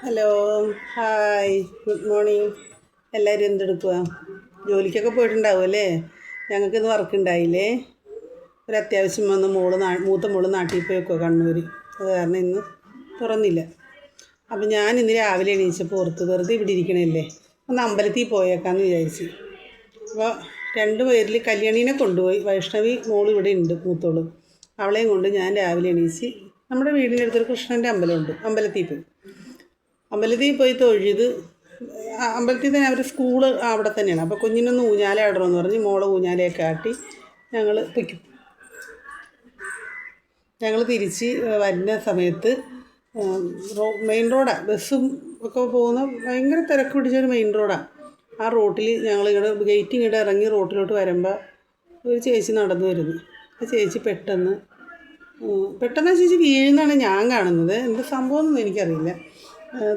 Hello, hi, good morning. എല്ലാവരും എന്തെടുക്കുക? ജോലിക്കൊക്കെ പോയിട്ടുണ്ടാവും അല്ലേ? ഞങ്ങൾക്കിന്ന് വർക്ക് ഉണ്ടായില്ലേ? ഒരു അത്യാവശ്യം വന്ന് മൂത്ത മോള് നാട്ടിൽ പോയി വെക്കുക, കണ്ണൂർ. അത് കാരണം ഇന്ന് തുറന്നില്ല. അപ്പം ഞാൻ ഇന്ന് രാവിലെ എണീച്ചപ്പോൾ ഓർത്ത് വെറുതെ ഇവിടെ ഇരിക്കണമല്ലേ, ഒന്ന് അമ്പലത്തിൽ പോയേക്കാമെന്ന് വിചാരിച്ചു. അപ്പോൾ രണ്ട് പേരിൽ കല്യാണീനെ കൊണ്ടുപോയി. വൈഷ്ണവി മോൾ ഇവിടെ ഉണ്ട്, മൂത്തോള്. അവളെയും കൊണ്ട് ഞാൻ രാവിലെ എണീച്ച് നമ്മുടെ വീടിനടുത്തൊരു കൃഷ്ണൻ്റെ അമ്പലമുണ്ട്, അമ്പലത്തിൽ പോയി തൊഴുത്. അമ്പലത്തിൽ തന്നെ അവർ സ്കൂള് അവിടെ തന്നെയാണ്. അപ്പോൾ കുഞ്ഞിനൊന്ന് ഊഞ്ഞാല ആടണമെന്ന് പറഞ്ഞ് മോളെ ഊഞ്ഞാലയൊക്കെ ആട്ടി ഞങ്ങൾ തിരിച്ച് വരുന്ന സമയത്ത് മെയിൻ റോഡാണ്, ബസ്സും ഒക്കെ പോകുന്ന ഭയങ്കര തിരക്ക് പിടിച്ചൊരു മെയിൻ റോഡാണ്. ആ റോട്ടിൽ ഗേറ്റ് ഇങ്ങോട്ട് ഇറങ്ങി റോട്ടിലോട്ട് വരുമ്പോൾ ഒരു ചേച്ചി നടന്നു വരുന്നു. ആ ചേച്ചി പെട്ടെന്ന് ചേച്ചി വീഴുന്നതാണ് ഞാൻ കാണുന്നത്. എന്ത് സംഭവമൊന്നും എനിക്കറിയില്ല.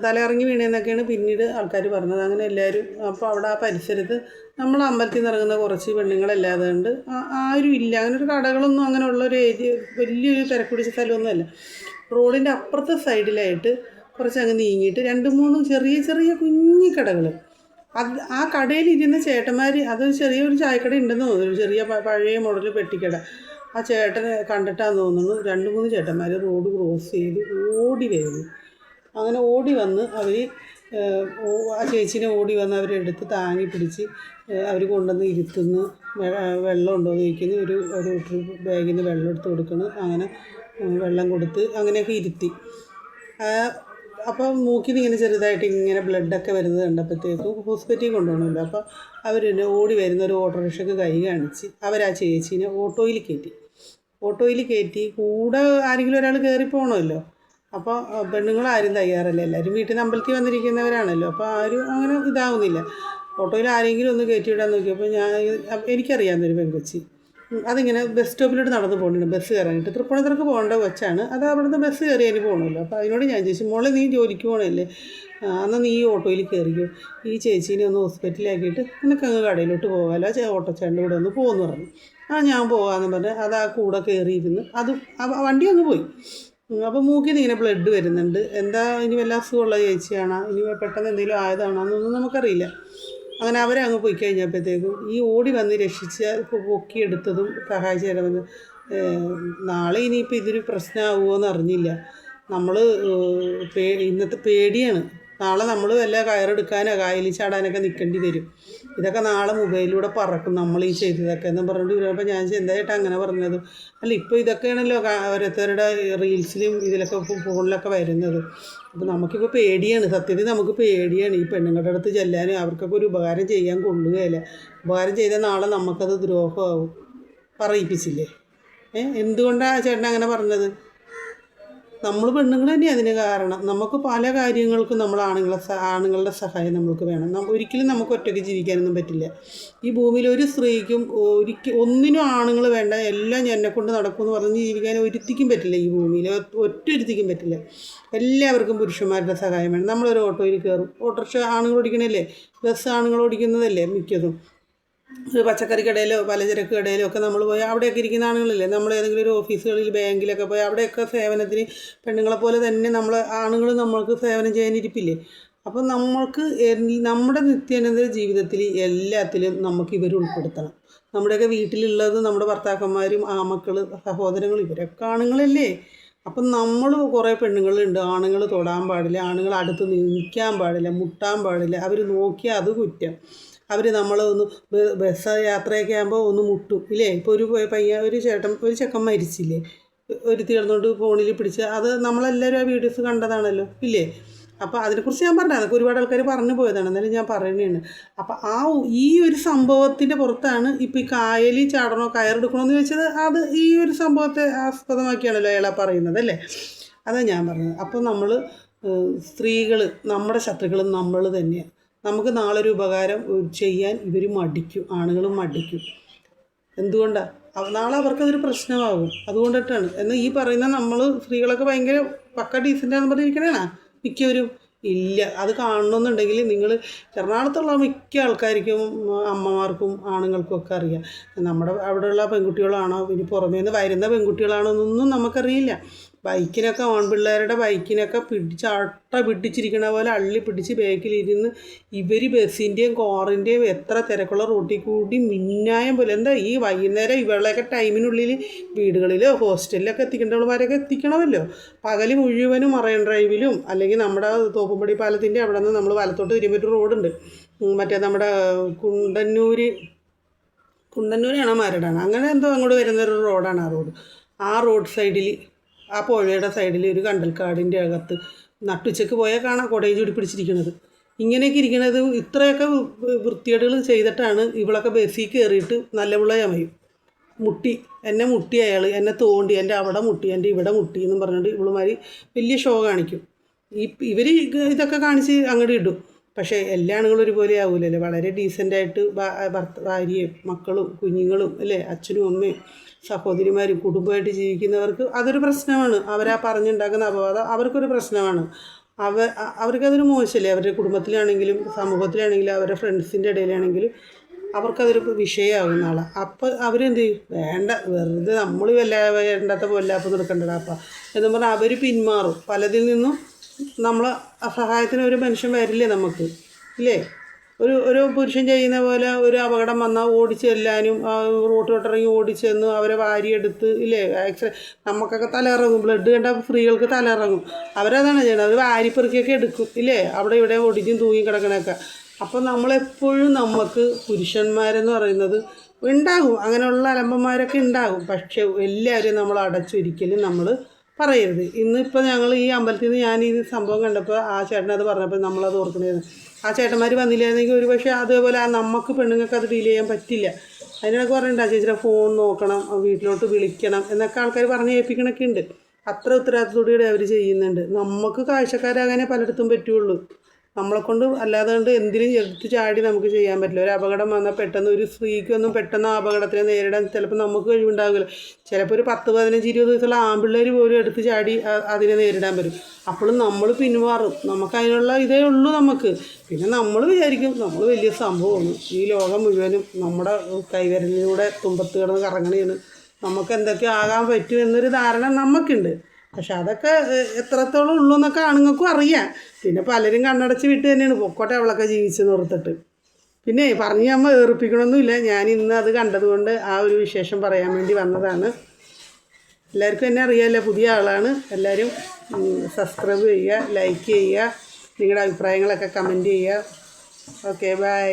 തലയിറങ്ങി വീണേന്നൊക്കെയാണ് പിന്നീട് ആൾക്കാർ പറഞ്ഞത്. അങ്ങനെ എല്ലാവരും അപ്പോൾ അവിടെ ആ പരിസരത്ത് നമ്മൾ അമ്പലത്തിൽ നിന്ന് ഇറങ്ങുന്ന കുറച്ച് പെണ്ണുങ്ങളല്ലാതെ കൊണ്ട് ആരും ഇല്ല. അങ്ങനെ ഒരു കടകളൊന്നും അങ്ങനെ ഉള്ളൊരു ഏരിയ, വലിയൊരു തിരക്ക് പിടിച്ച സ്ഥലമൊന്നുമല്ല. റോഡിൻ്റെ അപ്പുറത്തെ സൈഡിലായിട്ട് കുറച്ചങ്ങ് നീങ്ങിയിട്ട് 2-3 ചെറിയ ചെറിയ കുഞ്ഞി കടകൾ. ആ കടയിലിരുന്ന ചേട്ടന്മാർ, അത് ചെറിയൊരു ചായക്കട ഉണ്ടെന്ന് തോന്നുന്നു, ഒരു ചെറിയ പഴയ മോഡൽ പെട്ടിക്കട. ആ ചേട്ടനെ കണ്ടിട്ടാന്ന് തോന്നുന്നു 2-3 ചേട്ടന്മാർ റോഡ് ക്രോസ് ചെയ്ത് ഓടി വരുന്നു. അങ്ങനെ ഓടി വന്ന് അവർ ആ ചേച്ചീനെ ഓടി വന്ന് അവരെടുത്ത് താങ്ങി പിടിച്ച് അവർ കൊണ്ടുവന്ന് ഇരുത്തുന്നു. വെള്ളം ഉണ്ടോ എന്ന് ചോദിക്കുന്നു. ഒരു ബാഗിൽ നിന്ന് വെള്ളം എടുത്ത് കൊടുക്കുന്നു. അങ്ങനെ വെള്ളം കൊടുത്ത് അങ്ങനെയൊക്കെ ഇരുത്തി. അപ്പോൾ മൂക്കിൽ നിന്ന് ഇങ്ങനെ ചെറുതായിട്ട് ഇങ്ങനെ ബ്ലഡൊക്കെ വരുന്നത് കണ്ടപ്പോഴത്തേക്കും ഹോസ്പിറ്റലിൽ കൊണ്ടുപോകണമല്ലോ. അപ്പോൾ അവർ ഓടി വരുന്ന ഒരു ഓട്ടോറിക്ഷയ്ക്ക് കൈ കാണിച്ച് ആ ചേച്ചീനെ ഓട്ടോയിൽ കയറ്റി കൂടെ ആരെങ്കിലും ഒരാൾ കയറി പോകണമല്ലോ. അപ്പോൾ പെണ്ണുങ്ങളാരും തയ്യാറല്ല, എല്ലാവരും വീട്ടിൽ നിന്ന് അമ്പലത്തിൽ വന്നിരിക്കുന്നവരാണല്ലോ. അപ്പോൾ ആരും അങ്ങനെ ഇതാവുന്നില്ല. ഓട്ടോയിൽ ആരെങ്കിലും ഒന്ന് കയറ്റി വിടാൻ നോക്കിയപ്പോൾ എനിക്കറിയാവുന്നൊരു പെൺകൊച്ചി അതിങ്ങനെ ബസ് സ്റ്റോപ്പിലോട്ട് നടന്ന് പോകുന്നുണ്ട്, ബസ് കയറാനായിട്ട്. തൃപ്പൂണിത്തുറക്ക് പോകേണ്ട കൊച്ചാണ്. അത് അവിടുന്ന് ബസ് കയറി അതിന് പോകണമല്ലോ. അപ്പോൾ അതിനോട് ഞാൻ ചോദിച്ചു, മോളെ നീ ജോലിക്ക് പോകണമല്ലേ, എന്നാൽ നീ ഈ ഓട്ടോയിൽ കയറിക്കോ, ഈ ചേച്ചീനെ ഒന്ന് ഹോസ്പിറ്റലിലാക്കിയിട്ട് നിനക്കങ്ങ് കടയിലോട്ട് പോകാമല്ലോ, ഓട്ടോച്ചാൻ്റെ കൂടെ ഒന്ന് പോകുമെന്ന് പറഞ്ഞു. ഞാൻ പോകാമെന്ന് പറഞ്ഞ് അത് ആ കൂടെ കയറിയിരുന്ന് വണ്ടി അങ്ങ് പോയി. അപ്പോൾ മൂക്കിൽ നിന്ന് ഇങ്ങനെ ബ്ലഡ് വരുന്നുണ്ട്. എന്താ ഇനി വല്ല അസുഖമുള്ള ചേച്ചിയാണോ, ഇനി പെട്ടെന്ന് എന്തെങ്കിലും ആയതാണോ എന്നൊന്നും നമുക്കറിയില്ല. അങ്ങനെ അവരെ അങ്ങ് പോയി കഴിഞ്ഞപ്പോഴത്തേക്കും ഈ ഓടി വന്ന് രക്ഷിച്ച് പൊക്കിയെടുത്തതും സഹായിച്ചു തരാമെന്ന്. നാളെ ഇനിയിപ്പോൾ ഇതൊരു പ്രശ്നമാകുമോ എന്ന് അറിഞ്ഞില്ല. നമ്മൾ ഇന്നത്തെ പേടിയാണ്. നാളെ നമ്മൾ വല്ല കയറെടുക്കാനോ കായലിൽ ചാടാനൊക്കെ നിൽക്കേണ്ടി വരും. ഇതൊക്കെ നാളെ മൊബൈലിലൂടെ പറക്കും നമ്മൾ ഈ ചെയ്തതൊക്കെ എന്ന് പറഞ്ഞിട്ട് വരുമ്പോൾ ഞാൻ എന്തായിട്ട് അങ്ങനെ പറഞ്ഞത്. അല്ല, ഇപ്പോൾ ഇതൊക്കെയാണല്ലോ ഓരോരുത്തരുടെ റീൽസിലും ഇതിലൊക്കെ ഫോണിലൊക്കെ വരുന്നത്. അപ്പോൾ നമുക്കിപ്പോൾ പേടിയാണ്, സത്യത്തിൽ നമുക്ക് പേടിയാണ് ഈ പെണ്ണുങ്ങളുടെ അടുത്ത് ചെല്ലാനും. അവർക്കൊക്കെ ഒരു ഉപകാരം ചെയ്യാൻ കൊള്ളുകയില്ല. ഉപകാരം ചെയ്താൽ നാളെ നമുക്കത് ദ്രോഹമാവും. പറയിപ്പിച്ചില്ലേ? എന്തുകൊണ്ടാണ് ചേട്ടൻ അങ്ങനെ പറഞ്ഞത്? നമ്മൾ പെണ്ണുങ്ങൾ തന്നെയാണ് അതിന് കാരണം. നമുക്ക് പല കാര്യങ്ങൾക്കും നമ്മൾ ആണുങ്ങളുടെ സഹായം നമ്മൾക്ക് വേണം. ഒരിക്കലും നമുക്ക് ഒറ്റയ്ക്ക് ജീവിക്കാനൊന്നും പറ്റില്ല. ഈ ഭൂമിയിൽ ഒരു സ്ത്രീക്കും ഒന്നിനും ആണുങ്ങൾ വേണ്ട, എല്ലാം എന്നെക്കൊണ്ട് നടക്കുമെന്ന് പറഞ്ഞ് ജീവിക്കാൻ ഒരുത്തിക്കും പറ്റില്ല. ഈ ഭൂമിയിൽ ഒറ്റൊരുത്തിക്കും പറ്റില്ല. എല്ലാവർക്കും പുരുഷന്മാരുടെ സഹായം വേണം. നമ്മളൊരു ഓട്ടോയിൽ കയറും, ഓട്ടോറിക്ഷ ആണുങ്ങൾ ഓടിക്കണല്ലേ, ബസ് ആണുങ്ങൾ ഓടിക്കുന്നതല്ലേ മിക്കതും. ഒരു പച്ചക്കറി കടയിലോ പലചരക്ക് കടയിലോ ഒക്കെ നമ്മൾ പോയി അവിടെയൊക്കെ ഇരിക്കുന്ന ആണുങ്ങളില്ലേ, നമ്മൾ ഏതെങ്കിലും ഒരു ഓഫീസുകളിൽ ബാങ്കിലൊക്കെ പോയി അവിടെയൊക്കെ സേവനത്തിന് പെണ്ണുങ്ങളെപ്പോലെ തന്നെ ആണുങ്ങൾ നമ്മൾക്ക് സേവനം ചെയ്യാനിരിപ്പില്ലേ. അപ്പം നമ്മുടെ നിത്യാനന്തര ജീവിതത്തിൽ എല്ലാത്തിലും നമുക്ക് ഇവർ ഉൾപ്പെടുത്തണം. നമ്മുടെയൊക്കെ വീട്ടിലുള്ളത് നമ്മുടെ ഭർത്താക്കന്മാരും മക്കൾ സഹോദരങ്ങൾ ഇവരൊക്കെ ആണുങ്ങളല്ലേ. അപ്പം നമ്മൾ കുറേ പെണ്ണുങ്ങളുണ്ട്, ആണുങ്ങൾ തൊടാൻ പാടില്ല, ആണുങ്ങൾ അടുത്ത് നിൽക്കാൻ പാടില്ല, മുട്ടാൻ പാടില്ല. അവർ നോക്കിയാൽ അത് കുറ്റം. അവർ നമ്മളൊന്ന് ബസ് യാത്രയൊക്കെ ആകുമ്പോൾ ഒന്ന് മുട്ടും ഇല്ലേ. ഇപ്പോൾ ഒരു ചെക്കൻ മരിച്ചില്ലേ, ഒരു തീർന്നുകൊണ്ട് ഫോണിൽ പിടിച്ച്, അത് നമ്മളെല്ലാവരും ആ വീഡിയോസ് കണ്ടതാണല്ലോ ഇല്ലേ. അപ്പോൾ അതിനെക്കുറിച്ച് ഞാൻ പറഞ്ഞത്, അതൊക്കെ ഒരുപാട് ആൾക്കാർ പറഞ്ഞു പോയതാണ്, എന്നാലും ഞാൻ പറയുന്നതാണ്. അപ്പോൾ ഈ ഒരു സംഭവത്തിൻ്റെ പുറത്താണ് ഇപ്പോൾ ഈ കായലിൽ ചാടണോ കയറെടുക്കണമെന്ന് ചോദിച്ചത്. അത് ഈ ഒരു സംഭവത്തെ ആസ്പദമാക്കിയാണല്ലോ അയാളെ പറയുന്നത് അല്ലേ. അതാണ് ഞാൻ പറഞ്ഞത്. അപ്പോൾ നമ്മൾ സ്ത്രീകൾ നമ്മുടെ ശത്രുക്കളും നമ്മൾ തന്നെയാണ്. നമുക്ക് നാളെ ഒരു ഉപകാരം ചെയ്യാൻ ഇവർ മടിക്കും, ആണുങ്ങളും മടിക്കും. എന്തുകൊണ്ടാണ്? നാളെ അവർക്കതൊരു പ്രശ്നമാകും. അതുകൊണ്ടിട്ടാണ്. എന്നാൽ ഈ പറയുന്ന നമ്മൾ സ്ത്രീകളൊക്കെ ഭയങ്കര പക്ക ഡീസൻ്റാണെന്ന് പറഞ്ഞിരിക്കണേണ മിക്കവരും ഇല്ല. അത് കാണണമെന്നുണ്ടെങ്കിൽ നിങ്ങൾ എറണാകുളത്തുള്ള മിക്ക ആൾക്കാർക്കും, അമ്മമാർക്കും ആണുങ്ങൾക്കും ഒക്കെ അറിയാം. നമ്മുടെ അവിടെയുള്ള പെൺകുട്ടികളാണോ ഇനി പുറമേ നിന്ന് വരുന്ന പെൺകുട്ടികളാണോ എന്നൊന്നും നമുക്കറിയില്ല. ബൈക്കിനൊക്കെ ആൺപിള്ളേരുടെ ബൈക്കിനൊക്കെ പിടിച്ചിരിക്കണ പോലെ അള്ളി പിടിച്ച് ബാക്കിലിരുന്ന് ഇവർ ബസ്സിൻ്റെയും കാറിൻ്റെയും എത്ര തിരക്കുള്ള റോട്ടിൽ കൂടി മിന്നായം പോലെ. എന്താ ഈ വൈകുന്നേരം ഇവളെയൊക്കെ ടൈമിനുള്ളിൽ വീടുകളിലോ ഹോസ്റ്റലിലൊക്കെ എത്തിക്കേണ്ടവന്മാരൊക്കെ എത്തിക്കണമല്ലോ. പകൽ മുഴുവനും മറൈൻ ഡ്രൈവിലും അല്ലെങ്കിൽ നമ്മുടെ തോപ്പുംപടി പാലത്തിൻ്റെ അവിടെ നിന്ന് നമ്മൾ വലത്തോട്ട് തിരിയുമ്പോൾ ഒരു റോഡുണ്ട്, മറ്റേ നമ്മുടെ കുണ്ടന്നൂരാണോ മരടാണ് അങ്ങനെ എന്തോ അങ്ങോട്ട് വരുന്നൊരു റോഡാണ് ആ റോഡ്. ആ റോഡ് സൈഡിൽ ആ പുഴയുടെ സൈഡിൽ ഒരു കണ്ടൽക്കാടിൻ്റെ അകത്ത് നട്ടുച്ചയ്ക്ക് പോയാൽ കാണാം കുടയും ചൂടി പിടിച്ചിരിക്കുന്നത്. ഇങ്ങനെയൊക്കെ ഇരിക്കുന്നത് ഇത്രയൊക്കെ വൃത്തികേടുകൾ ചെയ്തിട്ടാണ് ഇവളൊക്കെ ബസ്സിൽ കയറിയിട്ട് നല്ല പിള്ള ചമയും. എന്നെ മുട്ടി അയാൾ, എന്നെ തോണ്ടി, എൻ്റെ അവിടെ മുട്ടി, എൻ്റെ ഇവിടെ മുട്ടി എന്നും പറഞ്ഞുകൊണ്ട് ഇവളുമാർ വലിയ ഷോ കാണിക്കും. ഇവർ ഇതൊക്കെ കാണിച്ച് അങ്ങോട്ട് ഇടും. പക്ഷേ എല്ലാ ആണുങ്ങളും ഒരുപോലെ ആവില്ലല്ലോ. വളരെ ഡീസൻ്റായിട്ട് ഭാര്യയും മക്കളും കുഞ്ഞുങ്ങളും അല്ലേ, അച്ഛനും അമ്മയും സഹോദരിമാരും കുടുംബമായിട്ട് ജീവിക്കുന്നവർക്ക് അതൊരു പ്രശ്നമാണ്. അവരാ പറഞ്ഞുണ്ടാക്കുന്ന അപവാദം അവർക്കൊരു പ്രശ്നമാണ്. അവർക്കതൊരു മോശമല്ലേ. അവരുടെ കുടുംബത്തിലാണെങ്കിലും സമൂഹത്തിലാണെങ്കിലും അവരുടെ ഫ്രണ്ട്സിൻ്റെ ഇടയിലാണെങ്കിലും അവർക്കതൊരു വിഷയമാകും നാളെ. അപ്പോൾ അവരെന്ത് ചെയ്യും, വേണ്ട വെറുതെ നമ്മൾ വേണ്ടാത്ത പൊല്ലാപ്പ് നിൽക്കണ്ടടാ അപ്പം എന്ന് പറഞ്ഞാൽ അവർ പിന്മാറും. പലതിൽ നിന്നും നമ്മൾ സഹായത്തിന് ഒരു മനുഷ്യൻ വരില്ലേ നമുക്ക്, ഇല്ലേ? ഒരു പുരുഷൻ ചെയ്യുന്ന പോലെ ഒരു അപകടം വന്നാൽ ഓടിച്ചെല്ലാനും റോട്ടിലോട്ടിറങ്ങി ഓടിച്ചെന്ന് അവരെ വാരിയെടുത്ത്, ഇല്ലേ? നമുക്കൊക്കെ തലയിറങ്ങും, ബ്ലഡ് കണ്ടാൽ സ്ത്രീകൾക്ക് തലയിറങ്ങും. അവരതാണ് ചെയ്യുന്നത്, അവർ വാരിപ്പെറുക്കിയൊക്കെ എടുക്കും, ഇല്ലേ? അവിടെ ഇവിടെ ഒടിഞ്ഞും തൂങ്ങി കിടക്കണൊക്കെ. അപ്പം നമ്മളെപ്പോഴും നമുക്ക് പുരുഷന്മാരെന്ന് പറയുന്നത് ഉണ്ടാകും, അങ്ങനെയുള്ള അലമ്പന്മാരൊക്കെ ഉണ്ടാകും. പക്ഷെ എല്ലാവരും നമ്മൾ അടച്ചൊരിക്കലും നമ്മൾ പറയരുത്. ഇന്നിപ്പോൾ ഞങ്ങൾ ഈ അമ്പലത്തിൽ നിന്ന് ഞാൻ ഈ സംഭവം കണ്ടപ്പോൾ ആ ചേട്ടനത് പറഞ്ഞപ്പോൾ നമ്മളത് ഓർക്കണമായിരുന്നു. ആ ചേട്ടന്മാർ വന്നില്ലായിരുന്നെങ്കിൽ ഒരു പക്ഷേ അതേപോലെ നമുക്ക് പെണ്ണുങ്ങൾക്ക് അത് ഡീൽ ചെയ്യാൻ പറ്റില്ല. അതിനൊക്കെ പറഞ്ഞിട്ടുണ്ട്, ചേച്ചിയുടെ ഫോൺ നോക്കണം, വീട്ടിലോട്ട് വിളിക്കണം എന്നൊക്കെ ആൾക്കാർ പറഞ്ഞ് ഏൽപ്പിക്കണൊക്കെ ഉണ്ട്. അത്ര ഉത്തരവാദിത്തത്തോടെ അവർ ചെയ്യുന്നുണ്ട്. നമുക്ക് കാഴ്ചക്കാരങ്ങനെ പലയിടത്തും പറ്റുള്ളൂ. നമ്മളെക്കൊണ്ട് അല്ലാതെ കൊണ്ട് എന്തിനും എടുത്ത് ചാടി നമുക്ക് ചെയ്യാൻ പറ്റില്ല. ഒരു അപകടം വന്നാൽ പെട്ടെന്ന് ഒരു സ്ത്രീക്കൊന്നും പെട്ടെന്ന് ആ അപകടത്തിനെ നേരിടാൻ ചിലപ്പോൾ നമുക്ക് കഴിവുണ്ടാകില്ല. ചിലപ്പോൾ ഒരു 10, 15, 20 ദിവസമുള്ള ആൺപിള്ളേർ പോലും എടുത്ത് ചാടി അതിനെ നേരിടാൻ പറ്റും. അപ്പോഴും നമ്മൾ പിന്മാറും. നമുക്ക് അതിനുള്ള ഇതേ ഉള്ളൂ നമുക്ക്. പിന്നെ നമ്മൾ വിചാരിക്കും നമ്മൾ വലിയ സംഭവമാണ്, ഈ ലോകം മുഴുവനും നമ്മുടെ കൈവിരലിലൂടെ തുമ്പത്ത് കിടന്ന് കറങ്ങണേന്ന്, നമുക്ക് എന്തൊക്കെ ആകാൻ പറ്റും എന്നൊരു ധാരണ നമുക്കുണ്ട്. പക്ഷെ അതൊക്കെ എത്രത്തോളം ഉള്ളൂ എന്നൊക്കെ ആണുങ്ങൾക്കും അറിയാം. പിന്നെ പലരും കണ്ണടച്ച് വിട്ട് തന്നെയാണ് പൊക്കോട്ടെ അവളൊക്കെ ജീവിച്ചെന്ന് ഓർത്തിട്ട്. പിന്നെ പറഞ്ഞ് നമ്മൾ ഏറിപ്പിക്കണമൊന്നുമില്ല. ഞാൻ ഇന്ന് അത് കണ്ടതുകൊണ്ട് ആ ഒരു വിശേഷം പറയാൻ വേണ്ടി വന്നതാണ്. എല്ലാവർക്കും എന്നെ അറിയാമല്ലോ, പുതിയ ആളാണ്. എല്ലാവരും സബ്സ്ക്രൈബ് ചെയ്യുക, ലൈക്ക് ചെയ്യുക, നിങ്ങളുടെ അഭിപ്രായങ്ങളൊക്കെ കമൻറ്റ് ചെയ്യുക. Okay, by.